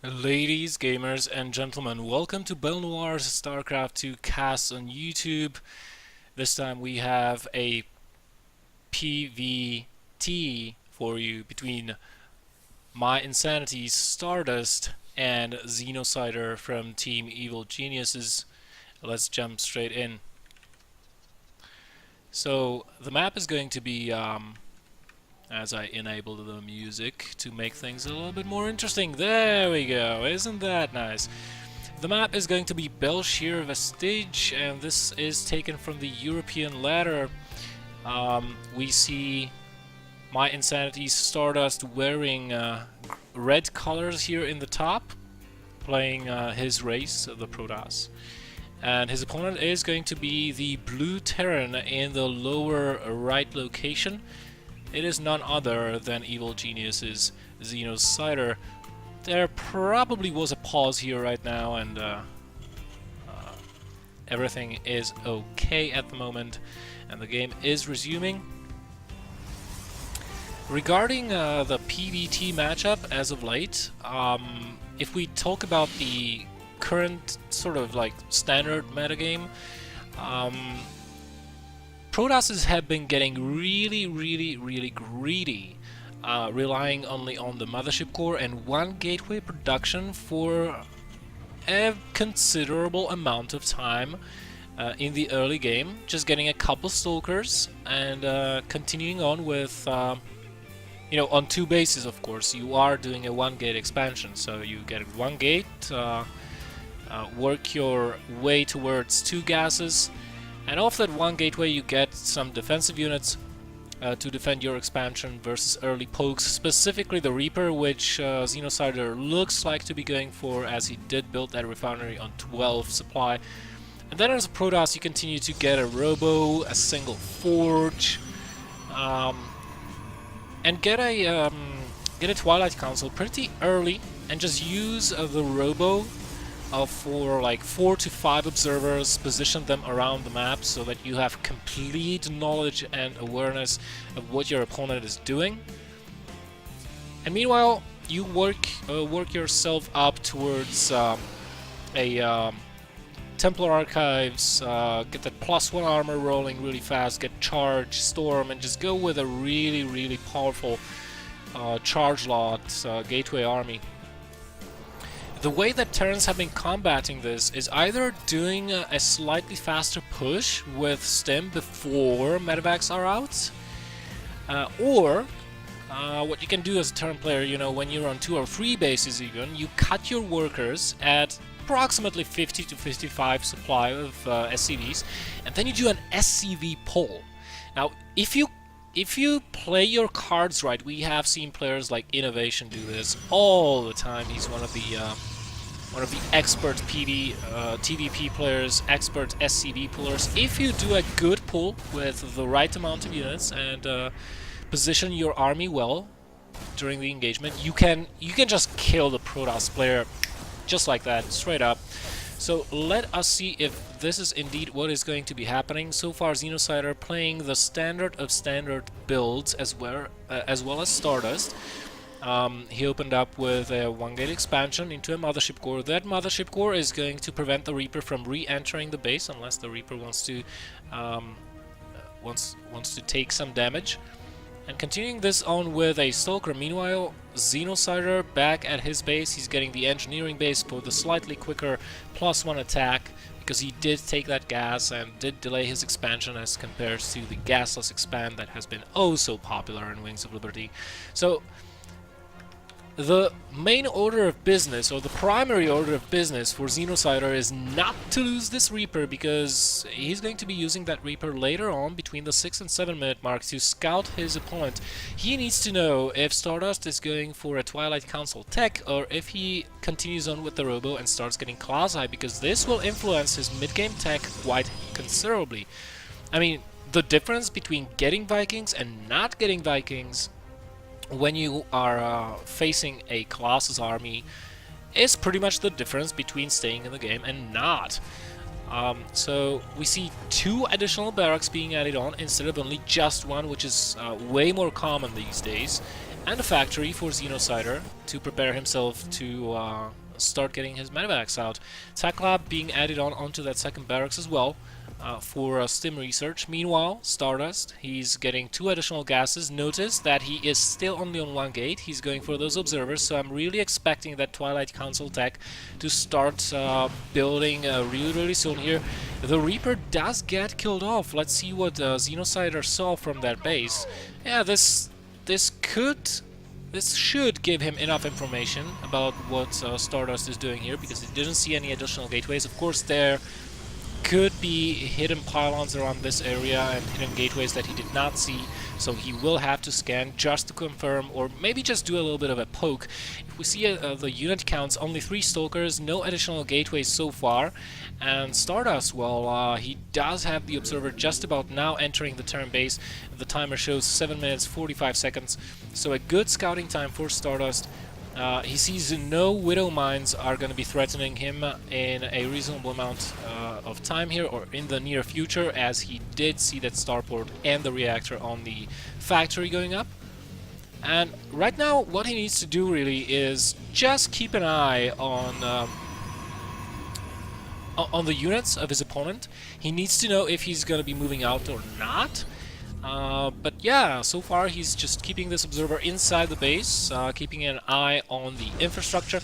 Ladies, gamers, and gentlemen, welcome to bel'shire's StarCraft 2 cast on YouTube. This time we have a PvT for you between my Insanity's Stardust and Xenocider from Team Evil Geniuses. Let's jump straight in. So the map is going to be as I enable the music to make things a little bit more interesting. There we go, isn't that nice? The map is going to be bel'shire Vestige, and this is taken from the European ladder. We see my Insanity's Stardust wearing red colors here in the top, playing his race, the Protoss. And his opponent is going to be the blue Terran in the lower right location. It is none other than Evil Genius's Xenocider. There probably was a pause here right now, and everything is okay at the moment, and the game is resuming. Regarding the PvT matchup as of late, if we talk about the current sort of like standard metagame, Protosses have been getting really greedy, relying only on the mothership core and one gateway production for a considerable amount of time in the early game, just getting a couple stalkers and continuing on with, you know, on two bases, of course. You are doing a one gate expansion, so you get one gate, work your way towards two gases, and off that one gateway you get some defensive units to defend your expansion versus early pokes, specifically the Reaper, which Xenocider looks like to be going for, as he did build that refinery on 12 supply. And then as a Protoss you continue to get a Robo, a single Forge, and get a Twilight Council pretty early, and just use the Robo for like 4 to 5 observers, position them around the map so that you have complete knowledge and awareness of what your opponent is doing. And meanwhile, you work yourself up towards a Templar Archives, get that +1 armor rolling really fast, get Charge, Storm, and just go with a really powerful charge lot gateway army. The way that Terrans have been combating this is either doing a slightly faster push with Stim before medevacs are out, or what you can do as a Terran player, you know, when you're on 2 or 3 bases even, you cut your workers at approximately 50 to 55 supply of SCVs, and then you do an SCV pull. Now, if you play your cards right, we have seen players like Innovation do this all the time. He's one of the expert TVP players, expert SCV pullers. If you do a good pull with the right amount of units and position your army well during the engagement, you can just kill the Protoss player just like that, straight up. So let us see if this is indeed what is going to be happening. So far, Xenocider playing the standard of standard builds as well as Stardust. He opened up with a one-gate expansion into a mothership core. That mothership core is going to prevent the Reaper from re-entering the base unless the Reaper wants to take some damage. And continuing this on with a Stalker. Meanwhile, Xenocider back at his base. He's getting the engineering base for the slightly quicker +1 attack, because he did take that gas and did delay his expansion as compared to the gasless expand that has been oh so popular in Wings of Liberty. So the main order of business, or the primary order of business for Xenocider, is not to lose this Reaper, because he's going to be using that Reaper later on between the 6 and 7 minute mark to scout his opponent. He needs to know if Stardust is going for a Twilight Council tech, or if he continues on with the Robo and starts getting quasi, because this will influence his mid-game tech quite considerably. I mean, the difference between getting Vikings and not getting Vikings when you are facing a Colossus army is pretty much the difference between staying in the game and not. So we see 2 additional barracks being added on instead of only just 1, which is way more common these days. and a factory for Xenocider to prepare himself to start getting his medevacs out. Tech lab being added onto that second barracks as well for stim research. Meanwhile, Stardust, he's getting 2 additional gases. Notice that he is still only on 1 gate. He's going for those observers, so I'm really expecting that Twilight Council tech to start building really soon here. The Reaper does get killed off. Let's see what Xenocider saw from that base. Yeah, this should give him enough information about what Stardust is doing here, because he didn't see any additional gateways. Of course, there could be hidden pylons around this area and hidden gateways that he did not see, so he will have to scan just to confirm, or maybe just do a little bit of a poke. If we see the unit counts, only 3 stalkers, no additional gateways so far, and Stardust, well, he does have the observer just about now entering the turn base. The timer shows 7 minutes 45 seconds, so a good scouting time for Stardust. He sees no Widow mines are going to be threatening him in a reasonable amount of time here, or in the near future, as he did see that starport and the reactor on the factory going up. And right now, what he needs to do really is just keep an eye on the units of his opponent. He needs to know if he's going to be moving out or not. But yeah, so far he's just keeping this observer inside the base, keeping an eye on the infrastructure,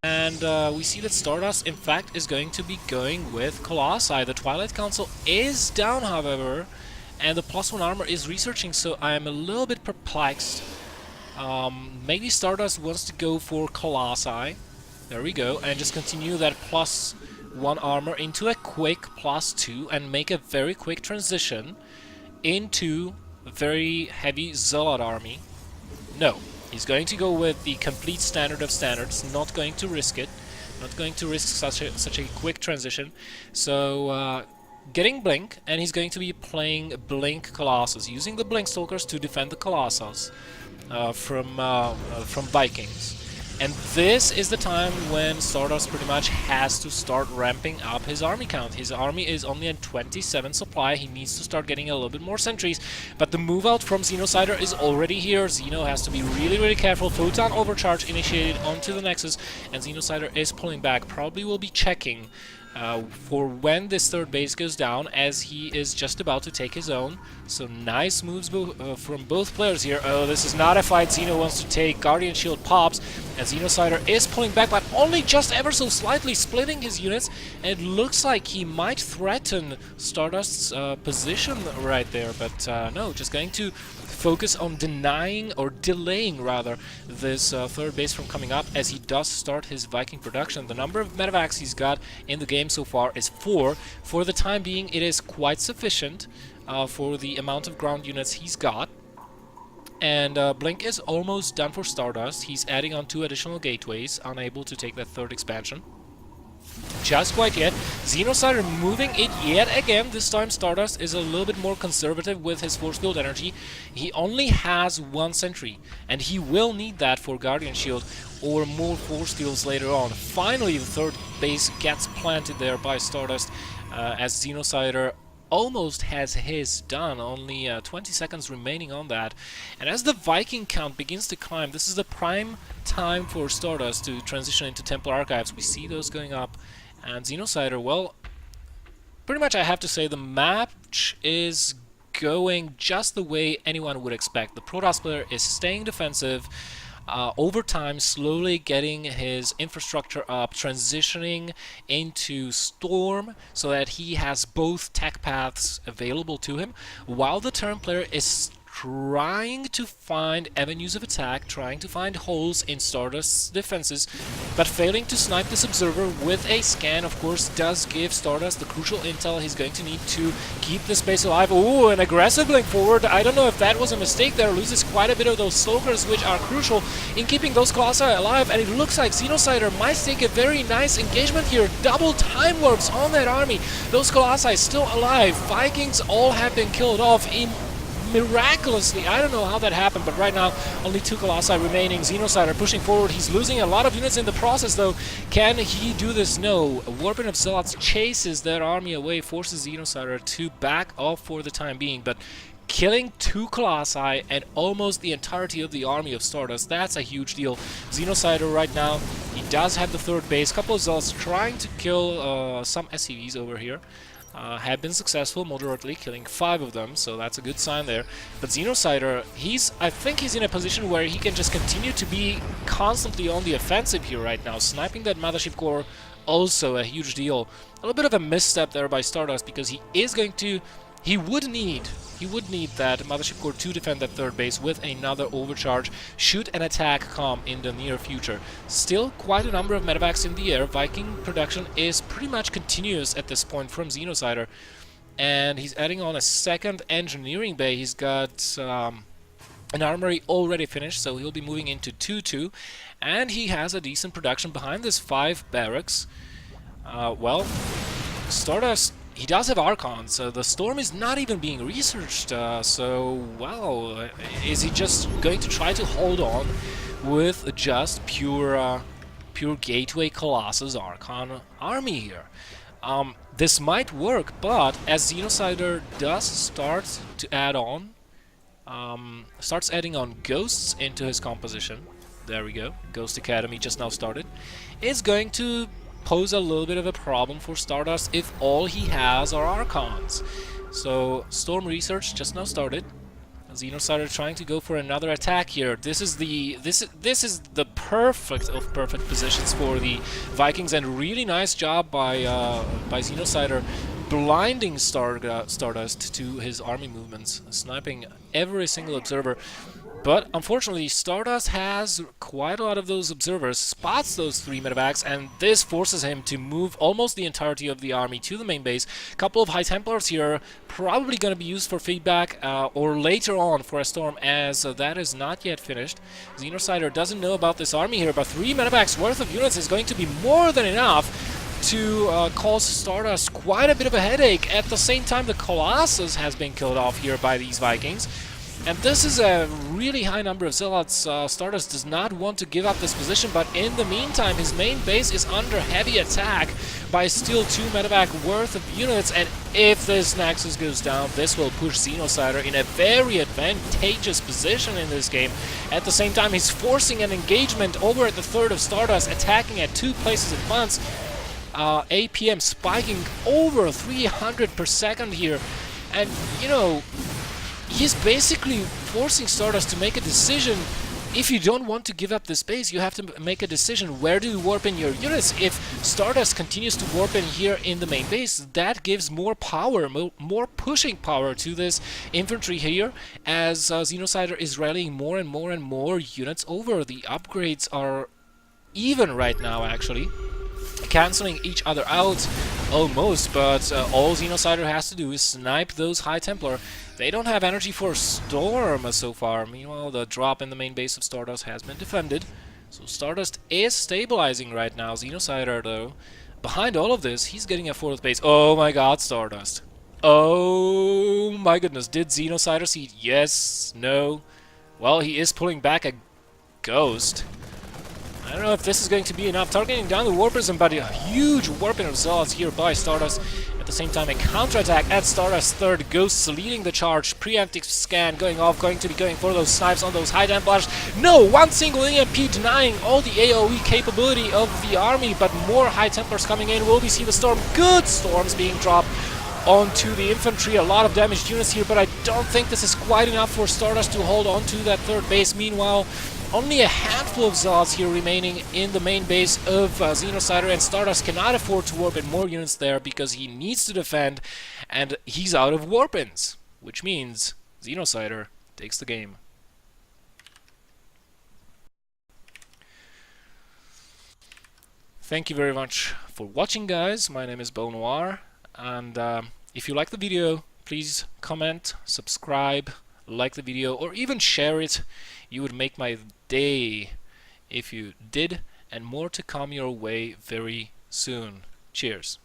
and we see that Stardust in fact is going to be going with Colossi. The Twilight Council is down, however, and the +1 armor is researching, so I'm a little bit perplexed. Maybe Stardust wants to go for Colossi. There we go, and just continue that +1 armor into a quick +2 and make a very quick transition into a very heavy Zealot army. No, he's going to go with the complete standard of standards, not going to risk it, not going to risk such a quick transition. So getting Blink, and he's going to be playing Blink Colossus, using the Blink Stalkers to defend the Colossus from Vikings. And this is the time when Stardust pretty much has to start ramping up his army count. His army is only at 27 supply. He needs to start getting a little bit more sentries. But the move out from Xenocider is already here. Xeno has to be really careful. Photon overcharge initiated onto the Nexus, and Xenocider is pulling back. Probably will be checking for when this third base goes down, as he is just about to take his own. So nice moves from both players here. Oh, this is not a fight Xeno wants to take. Guardian Shield pops, and Xenocider is pulling back, but only just ever so slightly, splitting his units. And it looks like he might threaten Stardust's position right there, but no, just going to focus on denying, or delaying rather, this third base from coming up, as he does start his Viking production. The number of medevacs he's got in the game so far is 4. For the time being, it is quite sufficient for the amount of ground units he's got. And Blink is almost done for Stardust. He's adding on 2 additional gateways, unable to take that third expansion just quite yet. Xenocider moving it yet again. This time Stardust is a little bit more conservative with his force field energy. He only has 1 sentry, and he will need that for Guardian Shield or more force fields later on. Finally, the third base gets planted there by Stardust, as Xenocider almost has his done. Only 20 seconds remaining on that. And as the Viking count begins to climb, this is the prime time for Stardust to transition into Templar Archives. We see those going up, and Xenocider, well, pretty much I have to say the match is going just the way anyone would expect. The Protoss player is staying defensive, over time slowly getting his infrastructure up, transitioning into Storm so that he has both tech paths available to him, while the turn player is trying to find avenues of attack, trying to find holes in Stardust's defenses, but failing to snipe this observer with a scan, of course, does give Stardust the crucial intel he's going to need to keep this base alive. Ooh, an aggressive blink forward. I don't know if that was a mistake there. Loses quite a bit of those Stalkers, which are crucial in keeping those Colossi alive, and it looks like Xenocider might take a very nice engagement here. Double time warps on that army. Those Colossi still alive. Vikings all have been killed off miraculously. I don't know how that happened, but right now only 2 Colossi remaining. Xenocider pushing forward. He's losing a lot of units in the process, though. Can he do this? No. A Warping of Zealots chases that army away, forces Xenocider to back off for the time being, but killing 2 Colossi and almost the entirety of the army of Stardust. That's a huge deal. Xenocider right now, he does have the 3rd base. Couple of Zealots trying to kill some SCVs over here. Have been successful moderately, killing 5 of them, so that's a good sign there. But Xenocider, I think he's in a position where he can just continue to be constantly on the offensive here right now. Sniping that Mothership Core, also a huge deal. A little bit of a misstep there by Stardust, because he is going to... He would need that Mothership Core to defend that 3rd base with another overcharge should an attack come in the near future. Still, quite a number of medevacs in the air. Viking production is pretty much continuous at this point from Xenocider. And he's adding on a 2nd engineering bay. He's got an armory already finished, so he'll be moving into 2-2. And he has a decent production behind this 5 barracks. Well, Stardust... He does have Archons, so the Storm is not even being researched, so, well, is he just going to try to hold on with just pure Gateway Colossus Archon army here? This might work, but as Xenocider does start to add on, starts adding on Ghosts into his composition, there we go, Ghost Academy just now started, is going to pose a little bit of a problem for Stardust if all he has are Archons. So Storm Research just now started. Xenocider trying to go for another attack here. This is the perfect of perfect positions for the Vikings, and really nice job by Xenocider blinding Stardust to his army movements, sniping every single observer. But unfortunately, Stardust has quite a lot of those observers, spots those 3 medevacs, and this forces him to move almost the entirety of the army to the main base. A couple of High Templars here, probably going to be used for feedback or later on for a Storm, as that is not yet finished. Xenocider doesn't know about this army here, but 3 medevacs worth of units is going to be more than enough to cause Stardust quite a bit of a headache. At the same time, the Colossus has been killed off here by these Vikings. And this is a really high number of Zealots. Stardust does not want to give up this position, but in the meantime, his main base is under heavy attack by still 2 medevac worth of units, and if this Nexus goes down, this will push Xenocider in a very advantageous position in this game. At the same time, he's forcing an engagement over at the 3rd of Stardust, attacking at 2 places at once. APM spiking over 300 per second here, and, you know, he's basically forcing Stardust to make a decision. If you don't want to give up this base, you have to make a decision. Where do you warp in your units? If Stardust continues to warp in here in the main base, that gives more power, more pushing power to this infantry here, as Xenocider is rallying more and more and more units over. The upgrades are even right now, actually, cancelling each other out almost, but all Xenocider has to do is snipe those High Templar. They don't have energy for Storm so far. Meanwhile, the drop in the main base of Stardust has been defended, so Stardust is stabilizing right now. Xenocider, though, behind all of this, he's getting a 4th base. Oh my god, Stardust. Oh my goodness, did Xenocider see it? Yes, no. Well, he is pulling back a Ghost. I don't know if this is going to be enough. Targeting down the Warpism, but a huge warping of Zealots here by Stardust. At the same time, a counterattack at Stardust 3rd. Ghosts leading the charge. Preemptive scan going off. Going to be going for those snipes on those High Templars. No! One single EMP denying all the AoE capability of the army, but more High Templars coming in. Will we see the Storm? Good Storms being dropped onto the infantry. A lot of damaged units here, but I don't think this is quite enough for Stardust to hold on to that 3rd base. Meanwhile, only a handful of Zealots here remaining in the main base of Xenocider, and Stardust cannot afford to warp in more units there because he needs to defend, and he's out of warp-ins, which means Xenocider takes the game. Thank you very much for watching, guys. My name is bel'shire, and if you like the video, please comment, subscribe, like the video, or even share it. You would make my day if you did, and more to come your way very soon. Cheers.